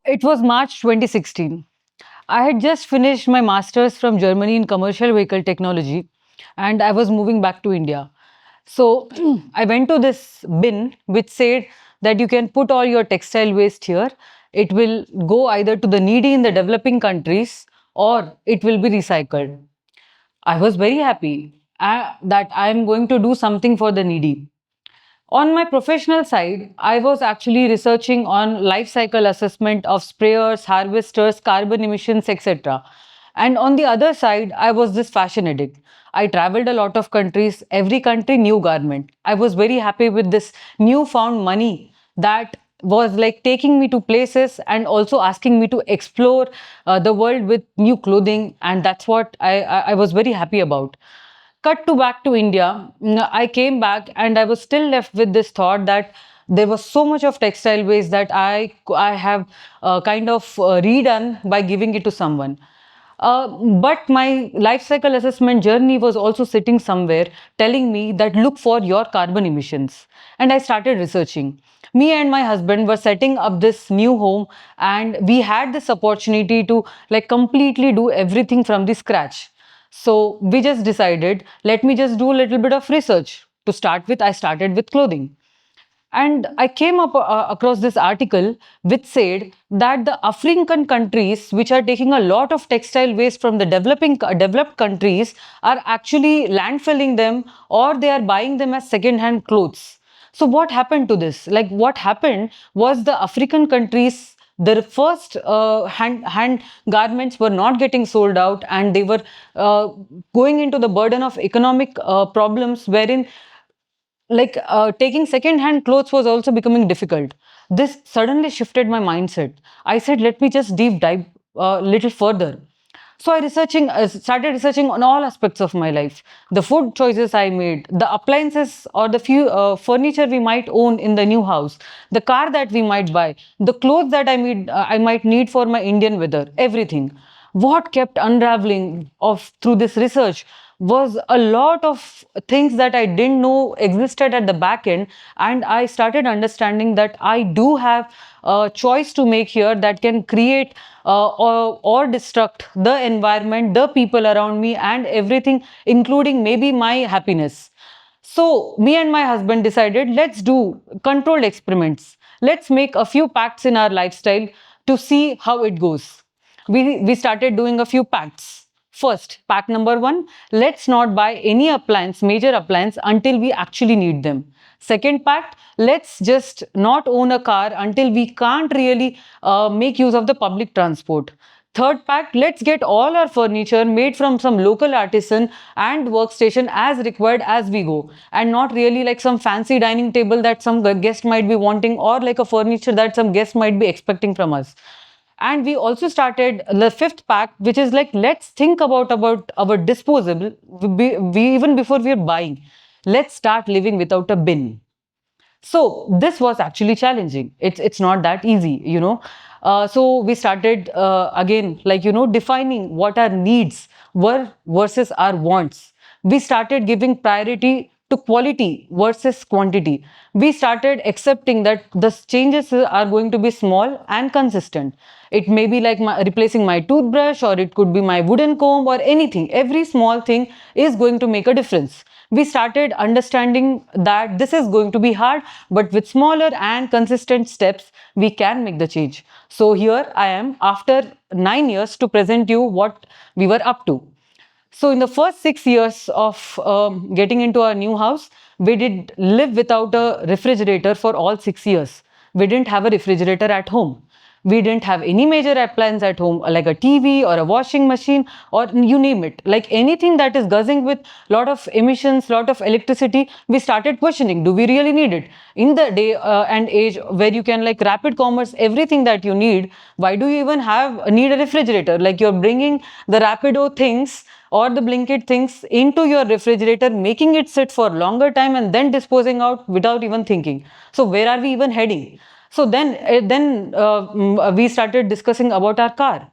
It was March 2016. I had just finished my master's from Germany in commercial vehicle technology and I was moving back to India. So I went to this bin which said that you can put all your textile waste here. It will go either to the needy in the developing countries or it will be recycled. I was very happy that I am going to do something for the needy. On my professional side, I was actually researching on life cycle assessment of sprayers, harvesters, carbon emissions, etc. And on the other side, I was this fashion addict. I traveled a lot of countries, every country new garment. I was very happy with this newfound money that was like taking me to places and also asking me to explore the world with new clothing, and that's what I was very happy about. Cut to back to India, I came back and I was still left with this thought that there was so much of textile waste that I have kind of redone by giving it to someone. But my life cycle assessment journey was also sitting somewhere telling me that look for your carbon emissions. And I started researching. Me and my husband were setting up this new home and we had this opportunity to like completely do everything from the scratch. So we just decided, let me just do a little bit of research. To start with, I started with clothing. And I came up across this article which said that the African countries, which are taking a lot of textile waste from the developed countries, are actually landfilling them or they are buying them as second-hand clothes. So what happened to this? Like what happened was the African countries, their first hand garments were not getting sold out and they were going into the burden of economic problems wherein taking second hand clothes was also becoming difficult. This suddenly shifted my mindset. I said, let me just deep dive a little further. So started researching on all aspects of my life, the food choices I made, the appliances or the few furniture we might own in the new house, the car that we might buy, the clothes that I might need for my Indian weather, everything. What kept unraveling of through this research was a lot of things that I didn't know existed at the back end, and I started understanding that I do have a choice to make here that can create or destruct the environment, the people around me, and everything, including maybe my happiness. So, me and my husband decided let's do controlled experiments. Let's make a few pacts in our lifestyle to see how it goes. We started doing a few pacts. First, pact number one, let's not buy any appliance, major appliance, until we actually need them. Second pact, let's just not own a car until we can't really make use of the public transport. Third pact, let's get all our furniture made from some local artisan and workstation as required as we go, and not really like some fancy dining table that some guest might be wanting or like a furniture that some guest might be expecting from us. And we also started the fifth pact, which is like let's think about our disposable even before we are buying. Let's start living without a bin. So this was actually challenging. It's not that easy, you know. So we started again, like, you know, defining what our needs were versus our wants. We started giving priority to quality versus quantity. We started accepting that the changes are going to be small and consistent. It may be like replacing my toothbrush, or it could be my wooden comb, or anything. Every small thing is going to make a difference. We started understanding that this is going to be hard, but with smaller and consistent steps, we can make the change. So here I am after 9 years to present you what we were up to. So in the first 6 years of getting into our new house, we did live without a refrigerator for all 6 years. We didn't have a refrigerator at home. We didn't have any major appliance at home, like a TV or a washing machine, or you name it. Like anything that is guzzling with lot of emissions, lot of electricity, we started questioning, do we really need it? In the day and age where you can like rapid commerce everything that you need, why do you even need a refrigerator? Like you're bringing the Rapido things or the Blinkit things into your refrigerator, making it sit for longer time and then disposing out without even thinking. So where are we even heading? So then we started discussing about our car.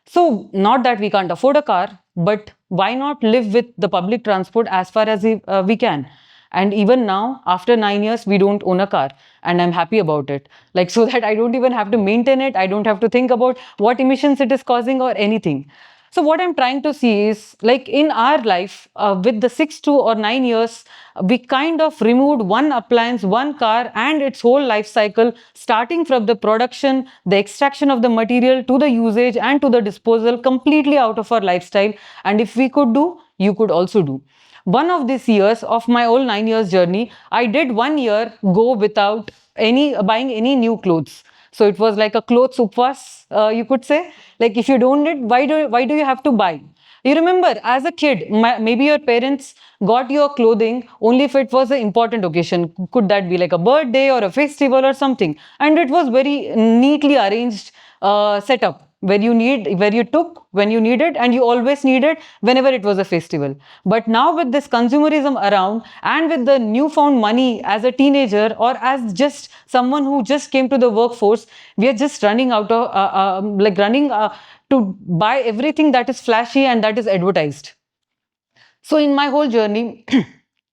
So not that we can't afford a car, but why not live with the public transport as far as we can? And even now, after 9 years, we don't own a car, and I'm happy about it. Like, so that I don't even have to maintain it, I don't have to think about what emissions it is causing or anything. So what I'm trying to see is, like, in our life, with the 6 to 9 years, we kind of removed one appliance, one car, and its whole life cycle, starting from the production, the extraction of the material, to the usage and to the disposal, completely out of our lifestyle. And if we could do, you could also do. One of these years of my whole 9 years journey, I did 1 year go without any buying any new clothes. So it was like a clothes upvas, you could say. Like, if you don't need, why do you have to buy? You remember, as a kid, maybe your parents got your clothing only if it was an important occasion. Could that be like a birthday or a festival or something? And it was very neatly arranged setup, where you took when you needed, and you always needed whenever it was a festival. But now, with this consumerism around, and with the newfound money as a teenager or as just someone who just came to the workforce, we are just running out of like running to buy everything that is flashy and that is advertised. So in my whole journey,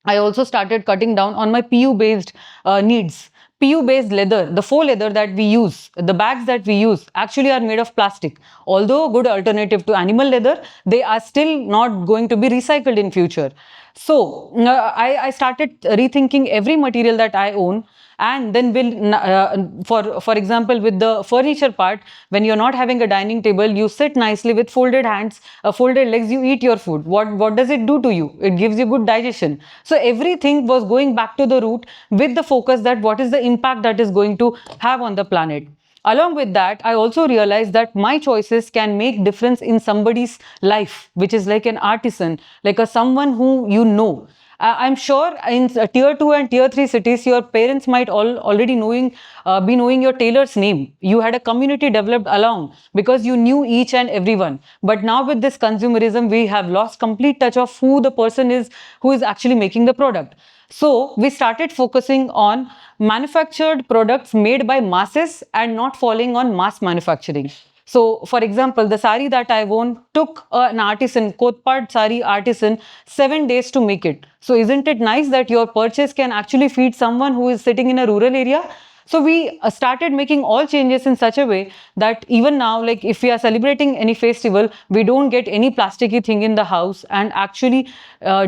I also started cutting down on my PU based needs. PU based leather, the faux leather that we use, the bags that we use actually are made of plastic. Although a good alternative to animal leather, they are still not going to be recycled in future. So I started rethinking every material that I own. And then will for example, with the furniture part, when you're not having a dining table, you sit nicely with folded hands, folded legs, you eat your food. What does it do to you? It gives you good digestion. So everything was going back to the root, with the focus that what is the impact that is going to have on the planet. Along with that, I also realized that my choices can make difference in somebody's life, which is like an artisan, like a someone who you know. I'm sure in tier 2 and tier 3 cities, your parents might already be knowing your tailor's name. You had a community developed along because you knew each and everyone. But now with this consumerism, we have lost complete touch of who the person is who is actually making the product. So we started focusing on manufactured products made by masses and not falling on mass manufacturing. So, for example, the sari that I own took an artisan, Kotpad sari artisan, 7 days to make it. So, isn't it nice that your purchase can actually feed someone who is sitting in a rural area? So we started making all changes in such a way that even now, like, if we are celebrating any festival, we don't get any plasticky thing in the house, and actually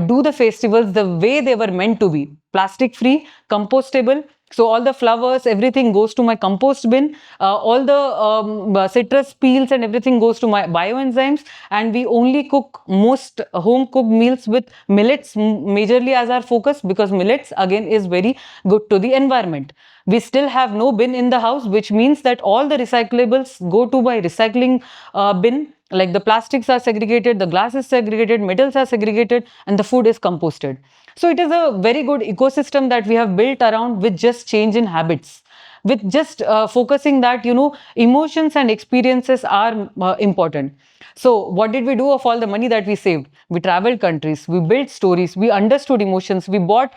do the festivals the way they were meant to be: plastic free, compostable. So all the flowers, everything goes to my compost bin. All the citrus peels and everything goes to my bioenzymes. And we only cook most home cooked meals with millets majorly as our focus, because millets again is very good to the environment. We still have no bin in the house, which means that all the recyclables go to my recycling bin. Like, the plastics are segregated, the glass is segregated, metals are segregated, and the food is composted. So it is a very good ecosystem that we have built around, with just change in habits, with just focusing that, emotions and experiences are important. So what did we do of all the money that we saved? We traveled countries, we built stories, we understood emotions, we bought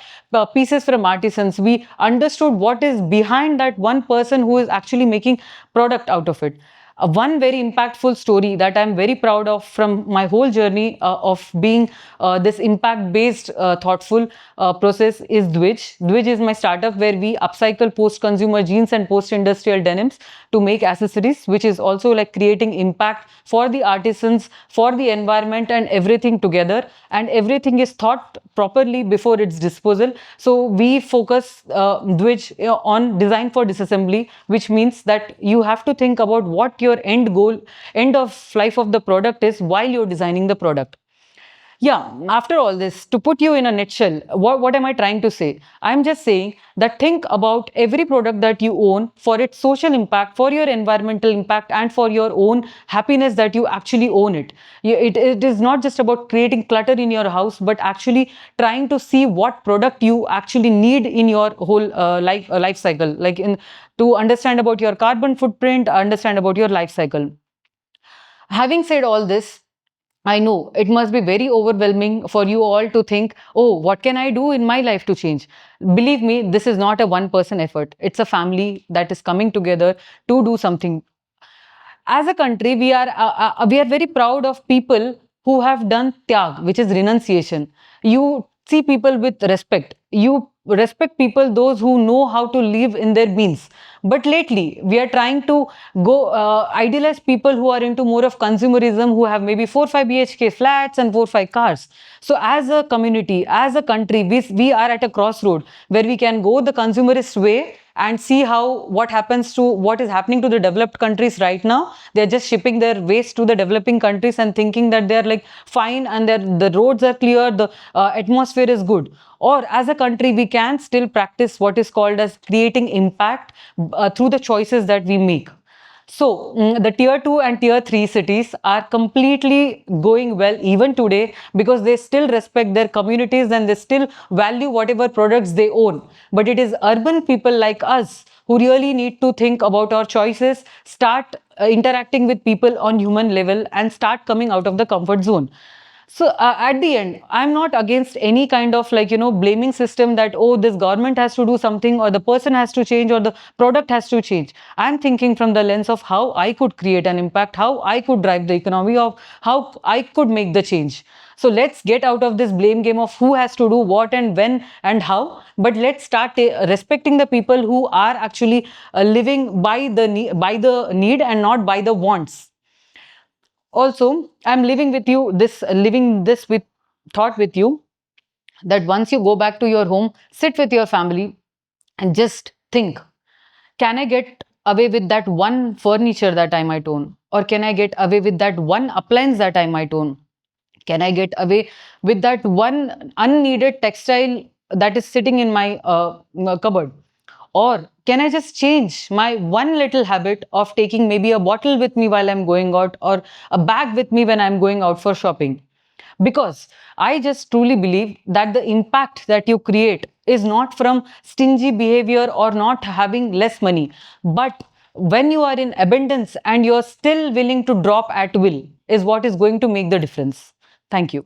pieces from artisans, we understood what is behind that one person who is actually making product out of it. One very impactful story that I'm very proud of from my whole journey of being this impact-based, thoughtful process is Dwij. Dwij is my startup where we upcycle post-consumer jeans and post-industrial denims to make accessories, which is also like creating impact for the artisans, for the environment, and everything together. And everything is thought properly before its disposal. So we focus Dwij on design for disassembly, which means that you have to think about what your end goal, end of life of the product is while you're designing the product. Yeah, after all this, to put you in a nutshell, what am I trying to say? I'm just saying that think about every product that you own for its social impact, for your environmental impact, and for your own happiness that you actually own it. It is not just about creating clutter in your house, but actually trying to see what product you actually need in your whole life cycle, like to understand about your carbon footprint, understand about your life cycle. Having said all this, I know it must be very overwhelming for you all to think, oh, what can I do in my life to change? Believe me, this is not a one-person effort. It's a family that is coming together to do something. As a country, we are very proud of people who have done tyag, which is renunciation. You see people with respect. You respect people, those who know how to live in their means. But lately, we are trying to go idealize people who are into more of consumerism, who have maybe 4-5 BHK flats and 4-5 cars. So as a community, as a country, we are at a crossroad where we can go the consumerist way and see how what happens to what is happening to the developed countries right now. They're just shipping their waste to the developing countries and thinking that they're like fine, and the roads are clear, the atmosphere is good. Or as a country, we can still practice what is called as creating impact through the choices that we make. So, the tier 2 and tier 3 cities are completely going well even today, because they still respect their communities and they still value whatever products they own. But it is urban people like us who really need to think about our choices, start interacting with people on human level, and start coming out of the comfort zone. So at the end, I'm not against any kind of like, blaming system that, oh, this government has to do something, or the person has to change, or the product has to change. I'm thinking from the lens of how I could create an impact, how I could drive the economy, of how I could make the change. So let's get out of this blame game of who has to do what and when and how, but let's start respecting the people who are actually living by the need and not by the wants. Also, I'm living this with thought with you, that once you go back to your home, sit with your family and just think, can I get away with that one furniture that I might own? Or can I get away with that one appliance that I might own? Can I get away with that one unneeded textile that is sitting in my cupboard? Or can I just change my one little habit of taking maybe a bottle with me while I'm going out, or a bag with me when I'm going out for shopping? Because I just truly believe that the impact that you create is not from stingy behavior or not having less money, but when you are in abundance and you're still willing to drop at will, is what is going to make the difference. Thank you.